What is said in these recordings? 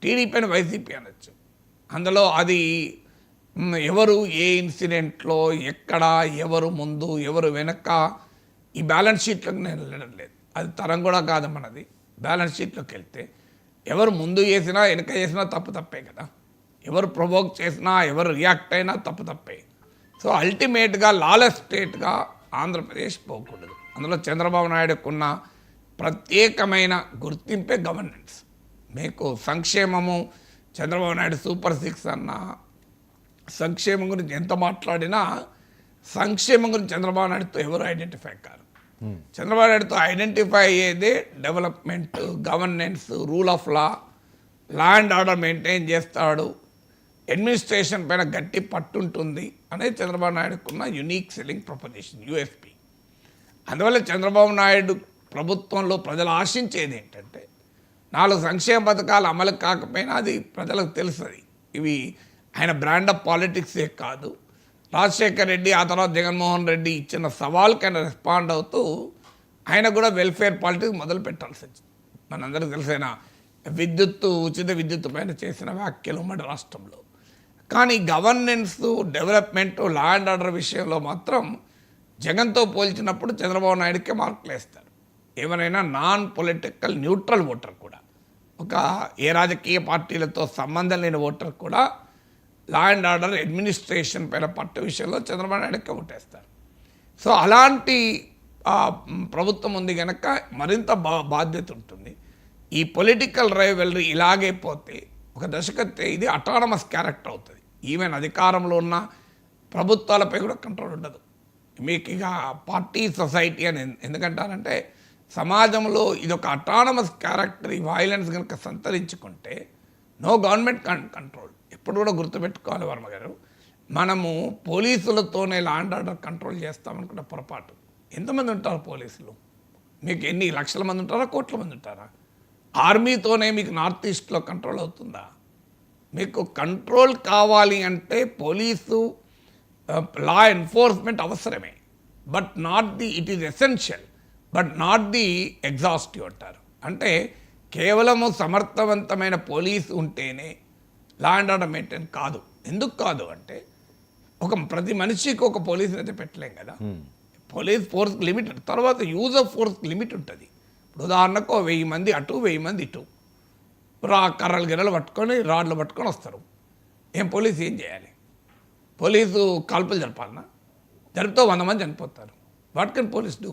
TDP అని YCP అనొచ్చు. అందులో అది ఎవరు ఏ ఇన్సిడెంట్లో ఎక్కడ ఎవరు ముందు ఎవరు వెనక ఈ బ్యాలెన్స్ షీట్లోకి నేను వెళ్ళడం లేదు. అది తరం కూడా కాదు మనది. బ్యాలెన్స్ షీట్లోకి వెళ్తే ఎవరు ముందు చేసినా వెనక చేసినా తప్పే కదా. ఎవరు ప్రొవోక్ చేసినా ఎవరు రియాక్ట్ అయినా తప్పే. సో అల్టిమేట్గా లాలెస్ స్టేట్గా ఆంధ్రప్రదేశ్ పోకూడదు. అందులో చంద్రబాబు నాయుడుకున్న ప్రత్యేకమైన గుర్తింపే గవర్నెన్స్. మీకు సంక్షేమము చంద్రబాబు నాయుడు సూపర్ 6 అన్న సంక్షేమం గురించి ఎంత మాట్లాడినా సంక్షేమం గురించి చంద్రబాబు నాయుడుతో ఎవరు ఐడెంటిఫై కారు. చంద్రబాబు నాయుడుతో ఐడెంటిఫై అయ్యేదే development, governance, rule of law, land order maintain చేస్తాడు, అడ్మినిస్ట్రేషన్ పైన గట్టి పట్టుంటుంది అనేది చంద్రబాబు నాయుడుకున్న యునీక్ సెల్లింగ్ ప్రపోజిషన్, యూఎస్పీ. అందువల్ల చంద్రబాబు నాయుడు ప్రభుత్వంలో ప్రజలు ఆశించేది ఏంటంటే 4 సంక్షేమ పథకాలు అమలు కాకపోయినా అది ప్రజలకు తెలుస్తుంది. ఇవి ఆయన బ్రాండ్ ఆఫ్ పాలిటిక్సే కాదు. రాజశేఖర్ రెడ్డి ఆ తర్వాత జగన్మోహన్ రెడ్డి ఇచ్చిన సవాల్కి ఆయన రెస్పాండ్ అవుతూ ఆయన కూడా వెల్ఫేర్ పాలిటిక్స్ మొదలు పెట్టాల్సి వచ్చింది. మనందరికీ తెలిసిన ఉచిత విద్యుత్తు పైన చేసిన వ్యాఖ్యలు ఉమ్మడి రాష్ట్రంలో. కానీ governance, development, law and order విషయంలో మాత్రం జగన్తో పోల్చినప్పుడు చంద్రబాబు నాయుడికే మార్కులు వేస్తారు. ఏమైనా నాన్ పొలిటికల్ న్యూట్రల్ ఓటర్ కూడా, ఒక ఏ రాజకీయ పార్టీలతో సంబంధం లేని ఓటర్ కూడా లా అండ్ ఆర్డర్, అడ్మినిస్ట్రేషన్ పైన పట్టు విషయంలో చంద్రబాబు నాయుడుకే ఓటేస్తారు. సో అలాంటి ప్రభుత్వం ఉంది కనుక మరింత బాధ్యత ఉంటుంది. ఈ పొలిటికల్ రైవల్రీ ఇలాగే పోతే ఒక దశకత్తే ఇది అటానమస్ క్యారెక్టర్ అవుతుంది. ఈవెన్ అధికారంలో ఉన్న ప్రభుత్వాలపై కూడా కంట్రోల్ ఉండదు. మీకు ఇక పార్టీ, సొసైటీ అని ఎందుకంటారంటే సమాజంలో ఇది ఒక అటానమస్ క్యారెక్టర్. ఈ వైలెన్స్ కనుక సంతరించుకుంటే నో గవర్నమెంట్ కంట్రోల్. ఎప్పుడు కూడా గుర్తుపెట్టుకోవాలి వర్మ గారు, మనము పోలీసులతోనే లా అండ్ ఆర్డర్ కంట్రోల్ చేస్తామనుకున్న పొరపాటు. ఎంతమంది ఉంటారు పోలీసులు? మీకు ఎన్ని లక్షల మంది ఉంటారా, కోట్ల మంది ఉంటారా? ఆర్మీతోనే మీకు నార్త్ ఈస్ట్లో కంట్రోల్ అవుతుందా? మీకు కంట్రోల్ కావాలి అంటే పోలీసు, లా ఎన్ఫోర్స్మెంట్ అవసరమే, but not the it is essential but not the exhaustive అంటారు. అంటే కేవలము సమర్థవంతమైన పోలీసు ఉంటేనే లా అండ్ ఆర్డర్ మెయింటైన్ కాదు. ఎందుకు కాదు అంటే ప్రతి మనిషికి ఒక పోలీసుని అయితే పెట్టలేం కదా. పోలీస్ ఫోర్స్ లిమిట్, తర్వాత యూజ్ ఆఫ్ ఫోర్స్ లిమిట్ ఉంటుంది. ఇప్పుడు ఉదాహరణకు 1000 మంది అటు 1000 మంది ఇటు కర్రలు గిర్రలు పట్టుకొని రాడ్లు పట్టుకొని వస్తారు. పోలీసు ఏం చేయాలి? పోలీసు కాల్పులు జరపాలన్నా? జరిపితే 100 మంది చనిపోతారు. What can police do?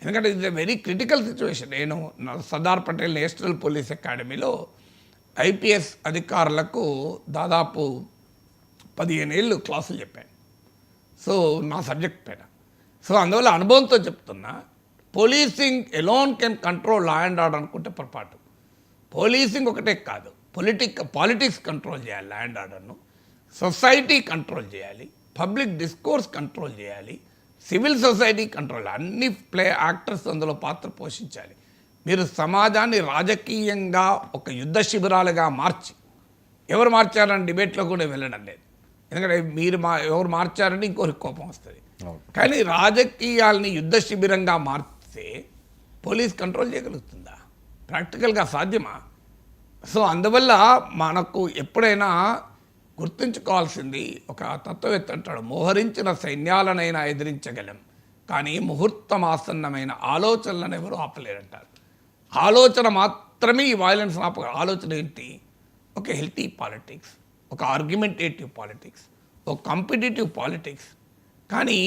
ఎందుకంటే ఇది వెరీ క్రిటికల్ సిచ్యువేషన్. నేను సర్దార్ పటేల్ నేషనల్ పోలీస్ అకాడమీలో ఐపీఎస్ అధికారులకు దాదాపు 15 ఏళ్ళు క్లాసులు చెప్పాను. సో నా సబ్జెక్ట్ పైన. సో అందువల్ల అనుభవంతో చెప్తున్నా, policing alone can control law and order అనుకుంటే పొరపాటు. పోలీసింగ్ ఒకటే కాదు, పాలిటిక్స్ కంట్రోల్ చేయాలి, లా అండ్ ఆర్డర్ను సొసైటీ కంట్రోల్ చేయాలి, పబ్లిక్ డిస్కోర్స్ కంట్రోల్ చేయాలి, సివిల్ సొసైటీ కంట్రోల్, అన్ని యాక్టర్స్ అందులో పాత్ర పోషించాలి. మీరు సమాజాన్ని రాజకీయంగా ఒక యుద్ధ శిబిరాలుగా మార్చి, ఎవరు మార్చారని డిబేట్లో కూడా వెళ్ళడం లేదు. ఎందుకంటే ఎవరు మార్చారని ఇంకొకరికి కోపం వస్తుంది. కానీ రాజకీయాల్ని యుద్ధ శిబిరంగా మార్చితే పోలీస్ కంట్రోల్ చేయగలుగుతుందా? ప్రాక్టికల్గా సాధ్యమా? సో అందువల్ల మనకు ఎప్పుడైనా గుర్తుంచుకోవాల్సింది, ఒక తత్వవేత్త అంటాడు, మోహరించిన సైన్యాలనైనా ఎదిరించగలం కానీ ముహూర్తం ఆసన్నమైన ఆలోచనలను ఎవరు ఆపలేరంటారు. ఆలోచన మాత్రమే ఈ వైలెన్స్ ఆలోచన ఏంటి? ఒక హెల్తీ పాలిటిక్స్, ఒక ఆర్గ్యుమెంటేటివ్ పాలిటిక్స్, ఒక కాంపిటేటివ్ పాలిటిక్స్. కానీ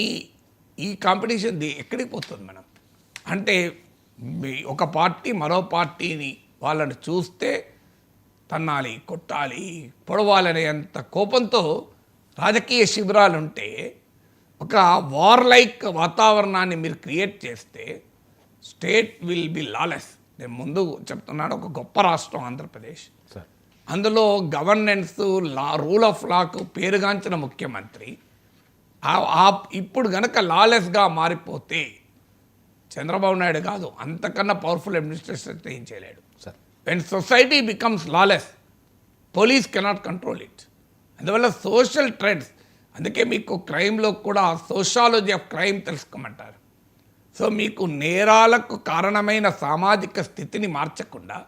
ఈ కాంపిటీషన్ ఎక్కడికి పోతుంది మనం అంటే, ఒక పార్టీ మరో పార్టీని వాళ్ళని చూస్తే తన్నాలి, కొట్టాలి, పొడవాలనేంత కోపంతో రాజకీయ శిబిరాలు ఉంటే, ఒక వార్లైక్ వాతావరణాన్ని మీరు క్రియేట్ చేస్తే స్టేట్ విల్ బి లాలెస్. నేను ముందు చెప్తున్నాను, ఒక గొప్ప రాష్ట్రం ఆంధ్రప్రదేశ్. అందులో గవర్నెన్స్, రూల్ ఆఫ్ లాకు పేరుగాంచిన ముఖ్యమంత్రి ఇప్పుడు గనక లాలెస్గా మారిపోతే చంద్రబాబు నాయుడు కాదు, అంతకన్నా పవర్ఫుల్ అడ్మినిస్ట్రేషన్ ఏం చేయలేడు. When society becomes lawless, police cannot control it. అందువల్ల సోషల్ ట్రెండ్స్, అందుకే మీకు క్రైమ్లో కూడా సోషాలజీ ఆఫ్ క్రైమ్ తెలుసుకోమంటారు. సో మీకు నేరాలకు కారణమైన సామాజిక స్థితిని మార్చకుండా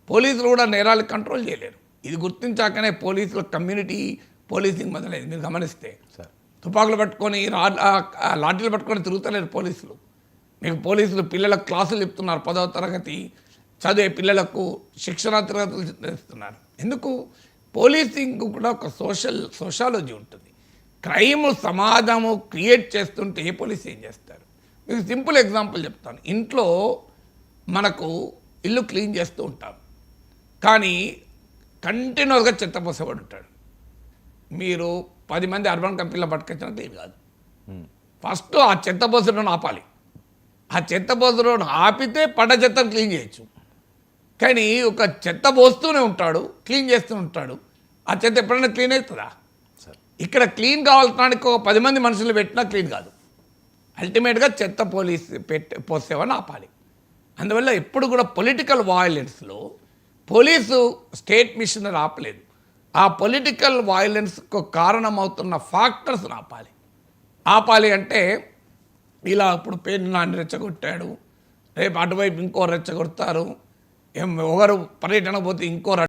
పోలీసులు కూడా నేరాలు కంట్రోల్ చేయలేరు. ఇది గుర్తించాకనే పోలీసుల కమ్యూనిటీ పోలీసింగ్ మొదలైంది. మీరు గమనిస్తే తుపాకులు పట్టుకొని లాఠీలు పట్టుకొని తిరుగుతలేరు పోలీసులు. మీకు పోలీసులు పిల్లలకు క్లాసులు చెప్తున్నారు, 10వ తరగతి చదివే పిల్లలకు శిక్షణా తరగతులు ఇస్తున్నారు. ఎందుకు? పోలీసింగ్ కూడా ఒక సోషాలజీ ఉంటుంది. క్రైమ్ సమాజము క్రియేట్ చేస్తుంటే ఏ పోలీస్ ఏం చేస్తారు? మీకు సింపుల్ ఎగ్జాంపుల్ చెప్తాను. ఇంట్లో మనకు ఇల్లు క్లీన్ చేస్తూ ఉంటాం, కానీ కంటిన్యూస్గా చెత్త పోసేవాడు ఉంటాడు. మీరు 10 మంది అర్బన్ కంపెనీలో పట్టుకొచ్చినా క్లీన్ కాదు. ఫస్ట్ ఆ చెత్త పోసడం ఆపాలి. ఆ చెత్త పోసడం ఆపితే పడ్డ చెత్తను క్లీన్ చేయొచ్చు. కానీ ఒక చెత్త పోస్తూనే ఉంటాడు, క్లీన్ చేస్తూ ఉంటాడు. ఆ చెత్త ఎప్పుడైనా క్లీన్ అవుతుందా? ఇక్కడ క్లీన్ కావాల్సడానికి ఒక 10 మంది మనుషులు పెట్టినా క్లీన్ కాదు. అల్టిమేట్గా చెత్త పోసేవని ఆపాలి. అందువల్ల ఎప్పుడు కూడా పొలిటికల్ వయలెన్స్లో పోలీసు స్టేట్ మిషనరీ ఆపలేదు. ఆ పొలిటికల్ వయలెన్స్కు కారణమవుతున్న ఫ్యాక్టర్స్ని ఆపాలి అంటే ఇలా ఇప్పుడు పేరు నాన్ని రెచ్చగొట్టాడు, రేపు అటువైపు ఇంకో రెచ్చగొడతారు, ఒకరు పర్యటన పోతే ఇంకో